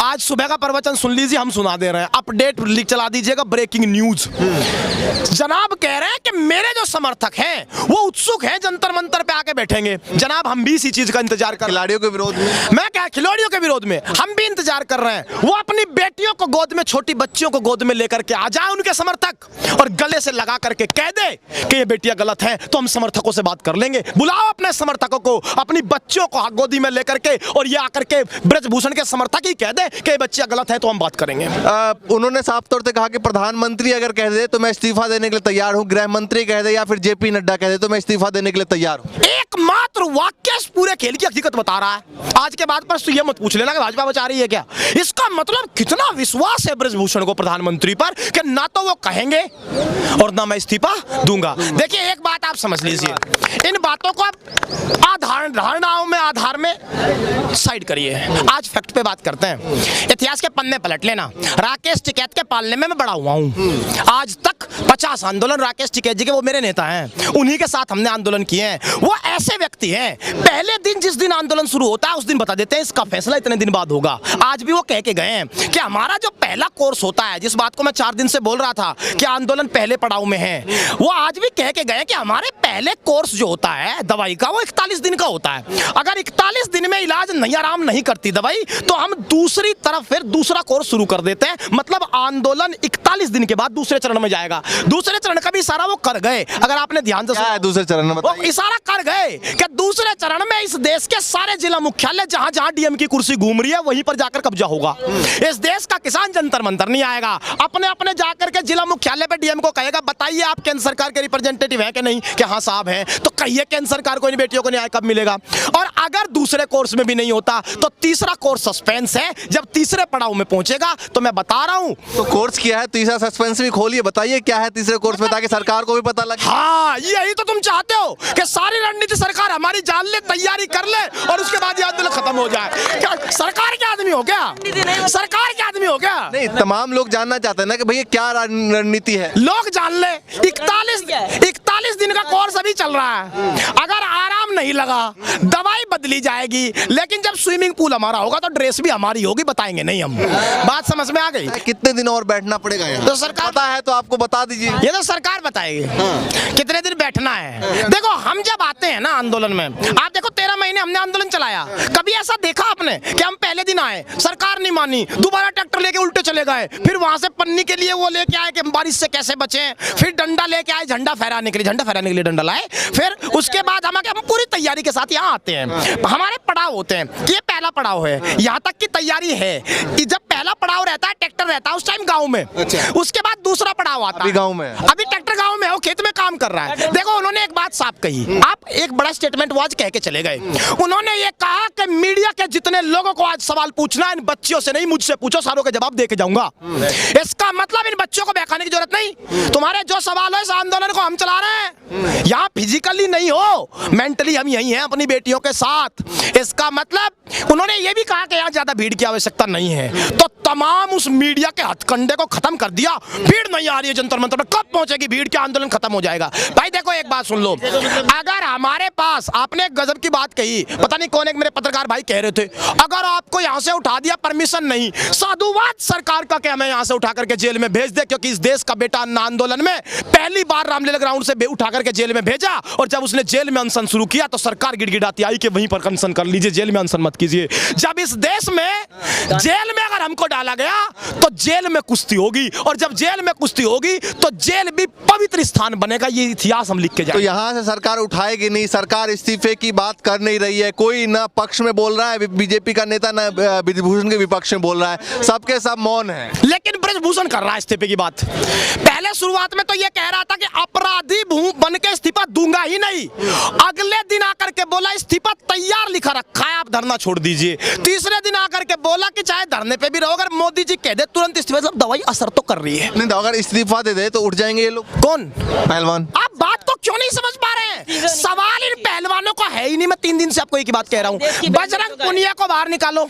आज सुबह का प्रवचन सुन लीजिए, हम सुना दे रहे हैं। अपडेट लिख चला दीजिएगा, ब्रेकिंग न्यूज। जनाब कह रहे हैं कि मेरे जो समर्थक हैं वो उत्सुक हैं, जंतर मंतर पे आके बैठेंगे। जनाब हम भी इसी चीज का इंतजार कर रहे हैं। खिलाड़ियों के विरोध में, मैं क्या, खिलाड़ियों के विरोध में हम भी इंतजार कर रहे हैं। वो अपनी बेटियों को गोद में, छोटी बच्चियों को गोद में लेकर के आ जाए उनके समर्थक, और गले से लगा करके कह दे कि ये बेटियां गलत हैं, तो हम समर्थकों से बात कर लेंगे। बुलाओ अपने समर्थकों को, अपनी बच्चियों को गोदी में लेकर के, और ये आकर के ब्रजभूषण के समर्थक ही कह दे कि ये बच्चियां गलत है, तो हम बात करेंगे। उन्होंने साफ तौर से कहा कि प्रधानमंत्री अगर कह दे तो मैं इस्तीफा देने के लिए तैयार हूं, गृह मंत्री कह दे या फिर जेपी नड्डा कह दे तो मैं इस्तीफा देने के लिए तैयार हूं। एकमात्र वाक्य इस पूरे खेल की हकीकत बता रहा है। आज के बाद पर ये मत पूछ लेना कि भाजपा बचा रही है क्या। इसका मतलब कितना विश्वास है ब्रजभूषण को प्रधानमंत्री पर कि ना तो वो कहेंगे और ना मैं इस्तीफा दूंगा। देखिए एक बात आप समझ लीजिए, इन बातों को आप धारणाओं में, आधार में साइड करिए। आज फैक्ट पे बात करते हैं। इतिहास के पन्ने पलट लेना। राकेश टिकैत के पालने में मैं बड़ा हुआ हूं। आज तक 50 आंदोलन राकेश टिकैत जी के, वो मेरे नेता हैं, उन्हीं के साथ हमने आंदोलन किए हैं। वो ऐसे व्यक्ति हैं, पहले दिन जिस दिन आंदोलन शुरू होता है उस दिन बता देते हैं इसका फैसला इतने दिन बाद होगा। आज भी वो कह के गए हैं कि हमारा जो पहला कोर्स होता है, जिस बात को मैं 4 दिन से बोल रहा था कि आंदोलन पहले पड़ाव में है, वो आज भी कह के गए कि हमारे पहले कोर्स जो होता है दवाई का, वो 41 दिन का होता है। अगर 41 दिन में इलाज नहीं, आराम नहीं करती दवाई, तो हम दूसरी तरफ फिर दूसरा कोर्स शुरू कर देते हैं। मतलब आंदोलन 41 दिन के बाद दूसरे चरण में जाएगा। दूसरे चरण का भी इशारा वो कर गए। अगर आपने ध्यान से सुना है, दूसरे चरण में वो इशारा कर गए कि दूसरे चरण में इस देश के सारे जिला मुख्यालय जहां जहां डीएम की कुर्सी घूम रही है वहीं पर जाकर कब्जा होगा। इस देश का किसान जंतर मंतर नहीं आएगा, अपने अपने जाकर के जिला मुख्यालय पे डीएम को कहेगा बताइए आप केंद्र सरकार के रिप्रेजेंटेटिव हैं कि नहीं, कि हाँ साहब हैं, तो कहिए केंद्र सरकार को इन बेटियों को न्याय कब मिलेगा। और अगर दूसरे कोर्स में भी नहीं होता तो तीसरा कोर्स सस्पेंस है। जब तीसरे पड़ाव में पहुंचेगा तो मैं बता रहा हूं, तो कोर्स किया है, तीसरा सस्पेंस भी खोलिए, बताइए क्या है तीसरे कोर्स में, ताकि सरकार को भी पता लगे। हाँ, यही तो तुम चाहते हो कि सारी रणनीति सरकार हमारी जान ले, तैयारी कर ले, और उसके बाद ये आंदोलन खत्म हो जाए। क्या सरकार के आदमी हो क्या? सरकार के आदमी हो क्या? नहीं, तमाम लोग जानना चाहते हैं ना कि भैया क्या रणनीति है। लोग जान ले, 41 दिन का कोर्स अभी चल रहा है। अगर आराम नहीं लगा, दवाई बदली जाएगी, लेकिन जब स्विमिंग पूल हमारा होगा तो ड्रेस भी हमारी होगी, बताएंगे नहीं हम। बात समझ में आ गई? कितने दिन और बैठना पड़ेगा यहाँ? तो सरकार पता है तो आपको बता दीजिए। ये तो सरकार बताएगी कितने दिन बैठना है। देखो हम जब आते हैं ना आंदोलन में, आप देखो 13 महीने हमने आंदोलन चलाया, कभी ऐसा देखा आपने कि हम पहले दिन आए, सरकार नहीं मानी, दोबारा ट्रैक्टर लेके उल्टे चले गए, फिर वहां से पन्नी के लिए वो लेके आए कि बारिश से कैसे बचें, फिर डंडा लेके आए झंडा फहराने के लिए डंडा लाए, फिर उसके बाद हम पूरी तैयारी के साथ यहाँ आते हैं। हमारे पड़ाव होते हैं, ये पहला पड़ाव है, यहाँ तक की तैयारी है। जब पहला पड़ाव रहता है, ट्रैक्टर रहता है उस टाइम गाँव में, उसके बाद दूसरा पड़ाव आता है। गाँव में अभी ट्रैक्टर गाँव में है, वो खेत में काम कर रहा है। देखो उन्होंने एक बात साफ कही, आप एक बड़ा स्टेटमेंट वो आज कह के चले गए। उन्होंने ये कहा कि मीडिया के जितने लोगों को आज सवाल पूछना, इन बच्चियों से नहीं मुझसे पूछो, सारों के जवाब दे के जाऊंगा। इसका मतलब इन बच्चों को बहकाने की जरूरत नहीं, तुम्हारे जो सवाल है इस आंदोलन को हम चला रहे हैं। यहाँ फिजिकली नहीं हो, मेंटली हम यही हैं अपनी बेटियों के साथ। इसका मतलब उन्होंने ये भी कहा कि यहाँ ज्यादा भीड़ की आवश्यकता नहीं है। तो तमाम उस मीडिया के हथकंडे को खत्म कर दिया। भीड़ नहीं आ रही है जंतर मंतर पर, कब पहुंचेगी भीड़ के आंदोलन खत्म हो जाएगा। भाई देखो एक बात सुन लो, अगर हमारे पास, आपने एक गजब की बात कही, पता नहीं कौन एक मेरे पत्रकार भाई कह रहे थे, अगर आपको यहाँ से उठा दिया, परमिशन नहीं, साधुवाद सरकार का कि हमें यहाँ से उठा करके जेल में भेज दे, क्योंकि इस देश का बेटा अन्ना आंदोलन में पहली बार रामलीला ग्राउंड से उठा करके जेल में भेजा, और जब उसने जेल में अनशन शुरू किया तो सरकार गिड़गिड़ाती आई कि वहीं पर अनशन कर लीजिए, जेल में अनशन मत कीजिए। जब इस देश में जेल में अगर हमको डाला गया तो जेल में कुश्ती होगी, और जब जेल में कुश्ती होगी तो जेल भी पवित्र स्थान बनेगा। ये इतिहास हम लिख के जाएंगे। तो यहाँ से सरकार उठाएगी नहीं, सरकार इस्तीफे की बात कर नहीं रही है, कोई ना पक्ष में बोल रहा है, बीजेपी का नेता ना ब्रजभूषण के विपक्ष में बोल रहा है, सबके सब मौन है। लेकिन ब्रजभूषण कर रहा है इस्तीफे की बात। पहले शुरुआत में तो ये कह रहा था कि अपराधी बन के इस्तीफा दूंगा ही नहीं, अगले दिन आकर के बोला इस्तीफा तैयार लिखा रखा है, आप धरना छोड़ दीजिए। तीसरे दिन आकर के बोला कि चाहे धरने पे भी रहो, अगर मोदी जी कह दे तुरंत इस्तीफा, सब दवाई असर तो कर रही है। नहीं, अगर इस्तीफा दे दे तो उठ जाएंगे ये लोग। कौन? पहलवान। आप बात को क्यों नहीं समझ पा रहे हैं? सवाल इन पहलवानों का है ही नहीं। मैं 3 दिन से आपको एक ही बात कह रहा हूँ, बजरंग पुनिया को बाहर निकालो,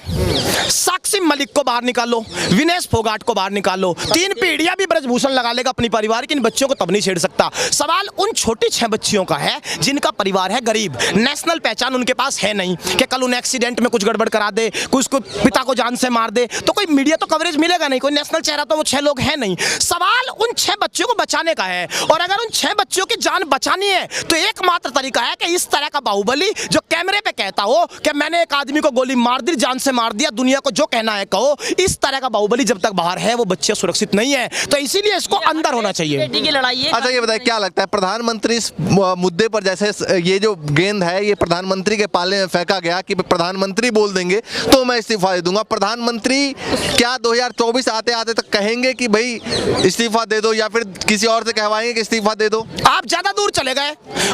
साक्षी मलिक को बाहर निकालो, विनेश फोगाट को बाहर निकालो, 3 पीढ़ियां भी ब्रजभूषण लगा लेगा अपनी परिवार की, इन बच्चों को तब नहीं छेड़ सकता। सवाल उन छोटी 6 बच्चियों का है जिनका परिवार है गरीब, नेशनल पहचान उनके पास है नहीं, कि कल उन्हें एक्सीडेंट में कुछ गड़बड़ करा दे, कुछ को पिता को जान से मार दे, तो कोई मीडिया तो कवरेज मिलेगा नहीं, कोई नेशनल चेहरा तो वो 6 लोग हैं नहीं। सवाल उन 6 बच्चों को बचाने का है, और अगर उन 6 बच्चों की जान बचानी है तो एकमात्र तरीका है कि इस तरह का बाहुबली जो कैमरे पे कहता हो कि मैंने एक आदमी को गोली मार दी, जान से मार दिया, दुनिया को जो कहना है कहो, इस तरह का बाहुबली जब तक बाहर है वो बच्चे सुरक्षित नहीं है, तो इसीलिए इसको अंदर होना चाहिए। की लड़ाई है। अच्छा ये बताइए, क्या लगता है प्रधानमंत्री इस मुद्दे पर, जैसे ये जो गेंद है ये प्रधानमंत्री के पाले में फेंका गया कि प्रधानमंत्री बोल देंगे तो मैं इस्तीफा दे दूंगा, प्रधानमंत्री क्या 2024 आते आते तक कहेंगे कि भाई इस्तीफा दे दो, या फिर किसी और से कहवाएंगे कि इस्तीफा दे दो? आप ज्यादा दूर चले गए,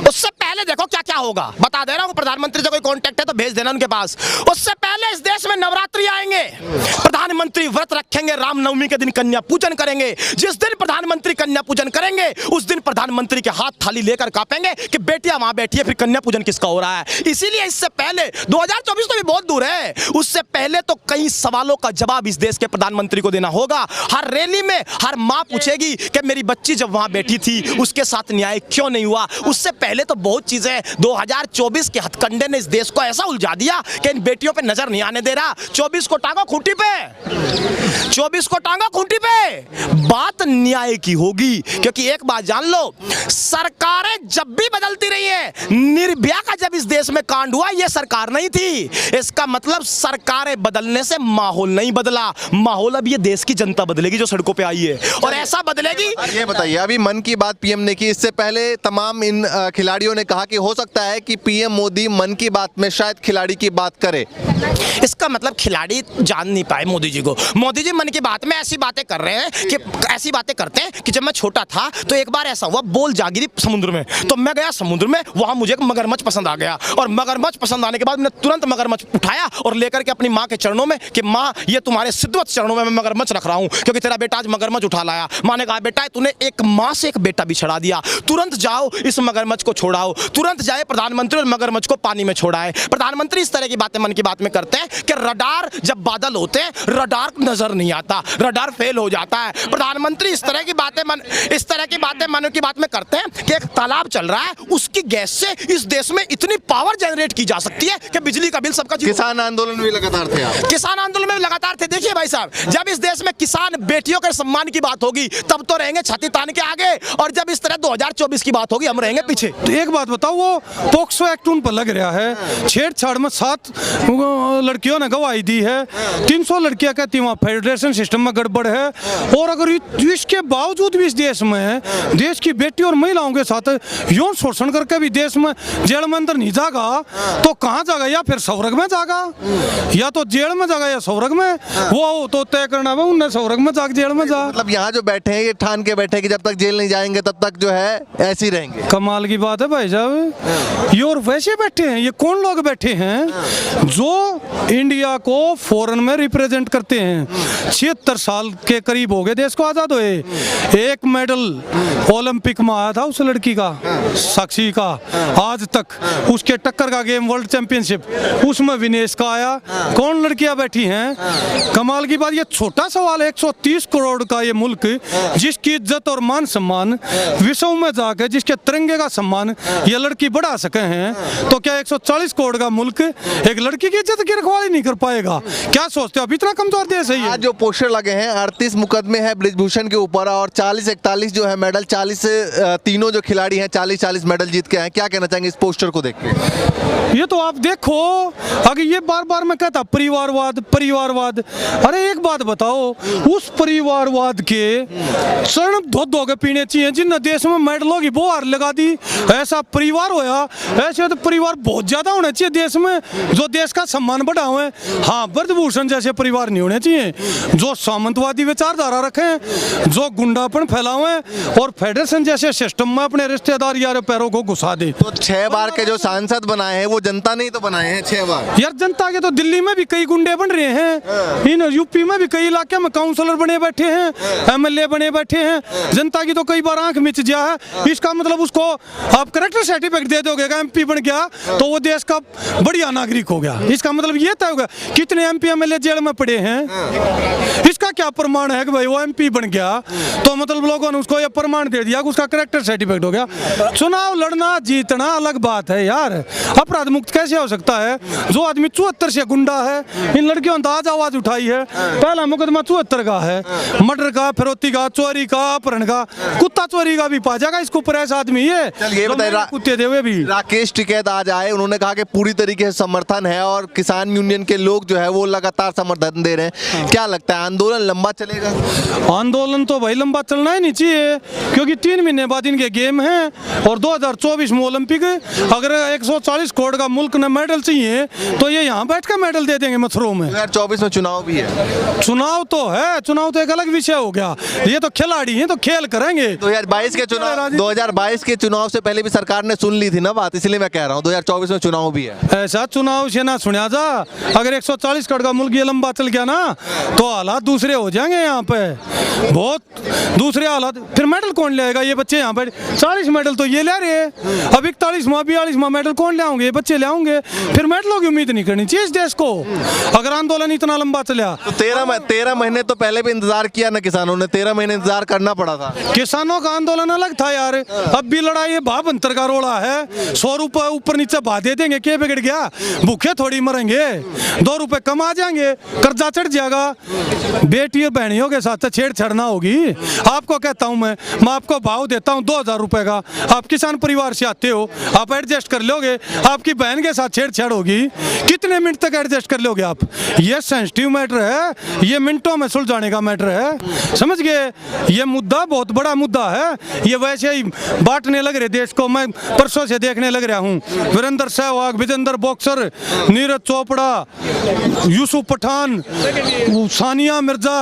उससे पहले देखो क्या क्या होगा, बता दे रहा हूं। प्रधानमंत्री से कोई कांटेक्ट है तो भेज देना उनके पास। उससे पहले इस देश में नवरात्रि आएंगे, प्रधानमंत्री व्रत रखेंगे, रामनवमी के दिन कन्या पूजन करेंगे। जिस दिन प्रधानमंत्री कन्या पूजन करेंगे उस दिन प्रधानमंत्री के हाथ थाली लेकर कांपेंगे कि बेटियां वहां बैठी है, फिर कन्या पूजन किसका हो रहा है। इसीलिए इससे पहले 2024 तो भी बहुत दूर है, उससे पहले तो कई सवालों का जवाब इस देश के प्रधानमंत्री को देना होगा। हर रैली में हर मां पूछेगी कि मेरी बच्ची जब वहां बैठी थी उसके साथ न्याय क्यों नहीं हुआ। उससे पहले तो बहुत चीजें 2024 के हथकंडे ने इस देश को ऐसा उलझा दिया कि इन बेटियों पे नजर नहीं आने दे रहा। 24 को टांगो खूंटी पे, 24 को टांगो खूंटी पे, बात न्याय की होगी। क्योंकि एक बात जान लो, सरकारें जब भी बदलती रही है, निर्भया का जब इस देश में कांड हुआ ये सरकार नहीं थी, इसका मतलब सरकारें बदलने से माहौल नहीं बदला, माहौल अब ये देश की जनता बदलेगी जो सड़कों पे आई है, और ऐसा बदलेगी। ये बताइए, अभी मन की बात पीएम ने की, इससे पहले तमाम इन खिलाड़ियों ने कहा कि हो सकता है कि पीएम मोदी मन की बात में शायद खिलाड़ी की बात करे। इसका मतलब खिलाड़ी जान नहीं पाए मोदी जी को। मोदी जी मन की बात में ऐसी बातें कर रहे हैं कि ऐसी बातें करते हैं कि जब मैं छोटा था तो एक बार ऐसा हुआ, बोल जागिरी समुद्र में, तो मैं गया समुद्र में, वहां मुझे एक मगरमच्छ पसंद आ गया, और मगरमच्छ पसंद आने के बाद मैंने तुरंत मगरमच्छ उठाया और लेकर के अपनी माँ के चरणों में कि माँ ये तुम्हारे सिद्धवत चरणों में मैं मगरमच्छ रख रहा हूँ क्योंकि तेरा बेटा आज मगरमच्छ उठा लाया। माँ ने कहा बेटा तूने एक माँ से एक बेटा भी छड़ा दिया, तुरंत जाओ इस मगरमच्छ को छोड़ाओ। तुरंत जाए प्रधानमंत्री और मगरमच्छ को पानी में छोड़ाए। प्रधानमंत्री इस तरह की बातें मन की बात में करते हैं कि रडार जब बादल होते हैं रडार नजर नहीं आता, रडार फेल हो जाता है। प्रधानमंत्री इस तरह की बातें मन की बात में करते हैं कि एक तालाब चल रहा है, उसकी गैस से इस देश में इतनी पावर जनरेट की जा सकती है कि बिजली का बिल सबका। किसान आंदोलन में लगातार थे आप? किसान आंदोलन में लगातार थे। देखिए भाई साहब, जब इस देश में किसान बेटियों के सम्मान की बात होगी तब तो रहेंगे छाती तान के आगे, और जब इस तरह 2024 की बात होगी हम रहेंगे पीछे। तो एक बात बताओ, वो पोक्सो एक्ट उन पर लग रहा है, छेड़छाड़ में 7 लड़कियों ने गवाही दी है, 300 लड़कियां कहती वहाँ फेडरेशन सिस्टम में गड़बड़ है, और अगर इसके बावजूद भी इस देश में देश की बेटी और महिलाओं के साथ यौन शोषण करके भी देश में जेल में अंदर नहीं जागा तो कहाँ जागा? या फिर स्वर्ग में जागा, या तो जेल में जागा या स्वर्ग में, वो तो तय करना है उन्हें, स्वर्ग में जाग जेल में जा। मतलब यहाँ जो बैठे हैं ये ठान के बैठे हैं कि जब तक जेल नहीं जाएंगे तब तक जो है ऐसे ही रहेंगे। कमाल की बात है भाई साहब, ये और वैसे बैठे हैं, ये कौन लोग बैठे हैं जो इंडिया को फॉरेन में रिप्रेजेंट करते हैं। 76 साल के करीब हो गए देश को आजाद हुए, एक मेडल ओलंपिक में आया था उस लड़की का, साक्षी का, आज तक उसके टक्कर का गेम वर्ल्ड चैंपियनशिप उसमें विनेश का आया। कौन लड़कियां बैठी हैं? कमाल की बात, ये छोटा सवाल है, 130 करोड़ का ये मुल्क जिसकी इज्जत और मान सम्मान विश्व में जाके जिसके तिरंगे का सम्मान ये लड़की बढ़ा सके हैं, तो क्या 140 करोड़ का मुल्क एक लड़की की इज्जत की रखवाली नहीं कर पाएगा? क्या सोचते हो? अब इतना कमजोर देश है ये। आज जो पोस्टर लगे हैं 38 मुकदमे हैं ब्रिजभूषण के ऊपर और 40-41 जो है मेडल, 40 से तीनों जो खिलाड़ी हैं 40-40 मेडल जीत के आए। क्या कहना चाहेंगे इस पोस्टर को देख के? ये तो आप देखो, अगर ये बार बार मैं कहता परिवारवाद परिवारवाद, अरे एक बात बताओ, उस परिवारवाद के शरण धो के पीने चाहिए जिन देश में मेडलों की बोहार लगा दी। ऐसा परिवार होया, ऐसे तो परिवार बहुत ज्यादा होने चाहिए देश में जो देश का सम्मान बढ़ावे। हाँ, ब्रजभूषण जैसे परिवार नहीं होने चाहिए जो सामंतवादी विचारधारा रखें, जो गुंडापन फैलावे और फेडरेशन जैसे सिस्टम में अपने रिश्तेदार यार पैरों को घुसा दे। तो 6 बार के जो सांसद बनाए हैं वो जनता ने ही तो बनाए हैं 6 बार। यार जनता के तो दिल्ली में भी कई गुंडे बन रहे हैं, इन यूपी में भी कई इलाके में काउंसलर बने बैठे हैं, एमएलए बने बैठे हैं, जनता की तो कई बार आंख मिच गया है। इसका मतलब उसको आप करेक्टर सर्टिफिकेट दे दोगे, एमपी बन गया तो वो देश का बढ़िया नागरिक हो गया। इसका मतलब ये तय होगा कितने एमपी एमएलए जेल में पड़े हैं, इसका क्या प्रमाण है कि भाई वो एमपी बन गया, तो मतलब लोगों ने उसको ये प्रमाण दे दिया कि उसका करेक्टर सर्टिफिकेट हो गया। चुनाव लड़ना जीतना अलग बात है यार, अपराध मुक्त कैसे हो सकता है? जो आदमी 74 से गुंडा है, इन लड़कियों ने आज आवाज उठाई है, पहला मुकदमा 74 का है, मर्डर का, फिरौती का, चोरी का, अपहरण का, कुत्ता चोरी का भी पा जाएगा इसको ऊपर ऐसा आदमी है। चल ये बताइए, कुत्ते दे हुए भी राकेश टिकैत आज आए, उन्होंने कहा कि पूरी तरीके से समर्थन है और किसान यूनियन के लोग जो है वो लगातार समर्थन दे रहे हैं। क्या लगता है आंदोलन लंबा चलेगा? आंदोलन तो भाई लंबा चलना ही नहीं चाहिए, क्योंकि 3 महीने बाद इनके गेम हैं और 2024 में ओलंपिक। अगर 140 करोड़ का मुल्क ने मेडल चाहिए तो ये यहाँ बैठ कर मेडल दे देंगे मथुरों में। 2024 में चुनाव भी है। चुनाव तो है, चुनाव तो एक अलग विषय हो गया, ये तो खिलाड़ी हैं तो खेल करेंगे। 2022 के चुनाव से पहले भी सरकार ने सुन ली थी ना बात, इसलिए मैं कह रहा हूँ 2024 में चुनाव भी है। ऐसा चुनाव से ना सुना जा, अगर 140 करोड़ का मुल्क ये लंबा चल गया ना तो हालात दूसरे हो जाएंगे यहाँ पे, बहुत दूसरे हालात। फिर मेडल कौन लाएगा? ये बच्चे यहाँ पर 40 मेडल तो ये ले रहे हैं, अब 41वां 42वां मेडल कौन लाओगे? ये बच्चे लाओगे। फिर मेडलों की उम्मीद नहीं करनी चाहिए इस देश को, अगर आंदोलन इतना लंबा चला। तो 13 महीने तो पहले भी इंतजार किया ना किसानों ने, 13 महीने इंतजार करना पड़ा था। किसानों का आंदोलन अलग था यार, अब भी लड़ाई भाव अंतर का रोड़ा है। 100 रुपए ऊपर नीचे भा दे देंगे, क्या बिगड़ गया? भूखे थोड़ी मरेंगे, 2 रुपए कम आ जाएंगे, कर्जा चढ़ जाएगा। बेटी और बहनियों के साथ छेड़छाड़ ना होगी। आपको कहता हूं मैं आपको भाव देता हूं 2000 रुपए का, आप किसान परिवार से आते हो, आप एडजस्ट कर लोगे? आपकी बहन के साथ छेड़छाड़ होगी, कितने मिनट तक एडजस्ट कर लोगे आप? ये सेंसिटिव मैटर है, ये मिनटों में सुलझाने का मैटर है, समझ गए? ये मुद्दा बहुत बड़ा मुद्दा है, ये वैसे ही बांटने लग रहे देश को। मैं परसों से देखने लग रहा हूँ, वीरेंद्र सहवाग, विजेंद्र बॉक्सर, नीरज चोपड़ा, यूसुफ पठान, सानिया मिर्जा,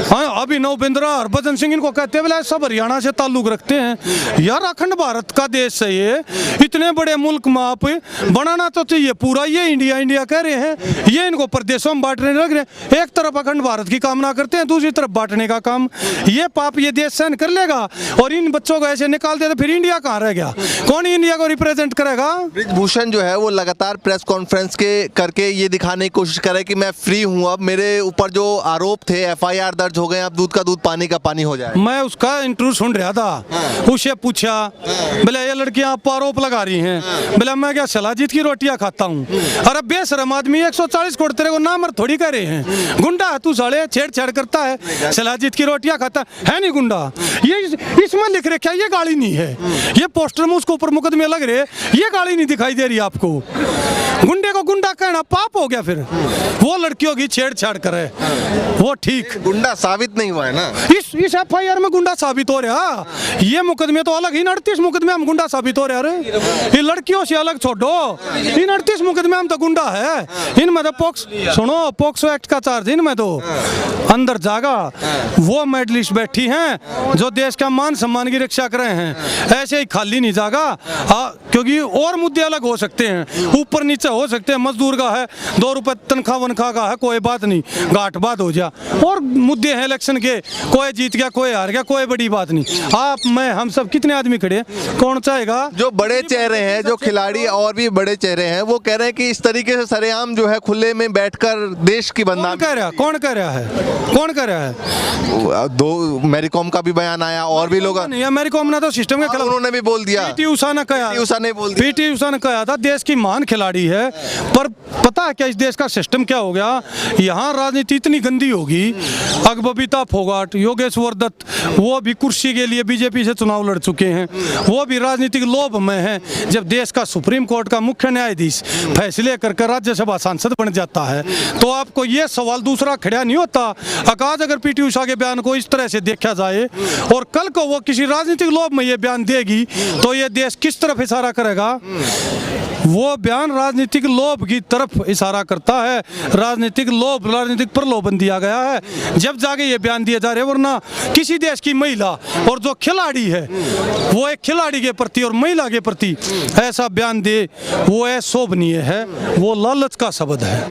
हाँ, अभिनव बिंद्रा, हरभजन सिंह, इनको कहते हैं बोले सब हरियाणा से ताल्लुक रखते हैं। यार अखंड भारत का देश है ये, इतने बड़े मुल्क में आप बनाना तो चाहिए पूरा, ये इंडिया इंडिया कह रहे हैं, ये इनको प्रदेशों में बांटने लग रहे हैं। एक तरफ अखंड भारत की कामना करते हैं, दूसरी तरफ बांटने का काम। ये पाप ये देश सहन कर लेगा? और इन बच्चों को ऐसे निकाल दे तो फिर इंडिया कहाँ रह गया? कौन इंडिया को रिप्रेजेंट करेगा? ब्रिजभूषण जो है वो लगातार प्रेस कॉन्फ्रेंस करके ये दिखाने की कोशिश करे कि मैं फ्री हूँ, अब मेरे ऊपर जो आरोप थे FIR दर्ज हो गए, अब दूध का दूध पानी का पानी हो जाए। मैं उसका इंटरव्यू सुन रहा था, उसे पूछा बोले ये लड़कियां आप आरोप लगा रही हैं, बोले मैं क्या सलाजीत की रोटियां खाता हूँ? अरे बेशरम आदमी, 140 करोड़ तेरे को नामर्द थोड़ी कह रहे हैं, गुंडा है तू, साले छेड़छाड़ करता है, सलाजीत की रोटियां खाता है नहीं गुंडा? ये इसमें लिख रहे क्या? ये गाली नहीं है, ये पोस्टर में उसको ऊपर मुकदमे लग रहे, ये गाली नहीं दिखाई दे रही आपको? गुंडे को गुंडा कहना पाप हो गया। फिर वो लड़कियों की छेड़छाड़ करे वो ठीक, गुंडा साबित नहीं हुआ है ना इस FIR में गुंडा साबित हो रहा। ये मुकदमे तो अलग, इन 38 मुकदमे हम गुंडा साबित हो रहे। अरे ये लड़कियों से अलग छोड़ो, इन 38 मुकदमे हम तो गुंडा है, इनमें तो पोक्सो एक्ट का चार्ज इनमें तो अंदर जागा। वो मेडलिस्ट बैठी हैं जो देश का मान सम्मान की रक्षा कर रहे हैं, ऐसे ही खाली नहीं जागा। क्योंकि और मुद्दे अलग हो सकते हैं, ऊपर नीचे हो सकते हैं, मजदूर का है, 2 रुपए तनख्वाह वनख्वाह का है, कोई बात नहीं, घाट बात हो जा। और मुद्दे हैं इलेक्शन के, कोई जीत गया कोई हार गया, कोई बड़ी बात नहीं। आप मैं हम सब कितने आदमी खड़े, कौन चाहेगा? जो बड़े चेहरे हैं, जो खिलाड़ी और भी बड़े चेहरे हैं, वो कह रहे हैं कि इस तरीके से सरेआम जो है खुले में बैठकर देश की बदनामी। कौन कह रहा है? मैरीकॉम का भी बयान आया और भी लोग, मैरीकॉम ने तो सिस्टम के खिलाफ उन्होंने भी बोल दिया। PT उषा ने कहा था देश की महान खिलाड़ी है, पर पता है क्या इस देश का सिस्टम क्या हो गया? यहाँ राजनीति इतनी गंदी होगी, बबीता फोगाट, योगेश्वर दत्त, वो भी कुर्सी के लिए बीजेपी से चुनाव लड़ चुके हैं, वो भी राजनीतिक लोभ में हैं। जब देश का सुप्रीम कोर्ट का मुख्य न्यायाधीश फैसले करके राज्यसभा सांसद बन जाता है तो आपको ये सवाल दूसरा खड़ा नहीं होता। आकाश अगर PT उषा के बयान को इस तरह से देखा जाए और कल को वो किसी राजनीतिक लोभ में ये बयान देगी तो ये देश किस तरफ इशारा करेगा? वो बयान राजनीतिक लोभ की तरफ इशारा करता है, राजनीतिक लोभ, राजनीतिक प्रलोभन दिया गया है जब जाके ये बयान दिए जा रहे। वरना किसी देश की महिला और जो खिलाड़ी है वो एक खिलाड़ी के प्रति और महिला के प्रति ऐसा बयान दे, वो अशोभनीय है, वो लालच का शब्द है।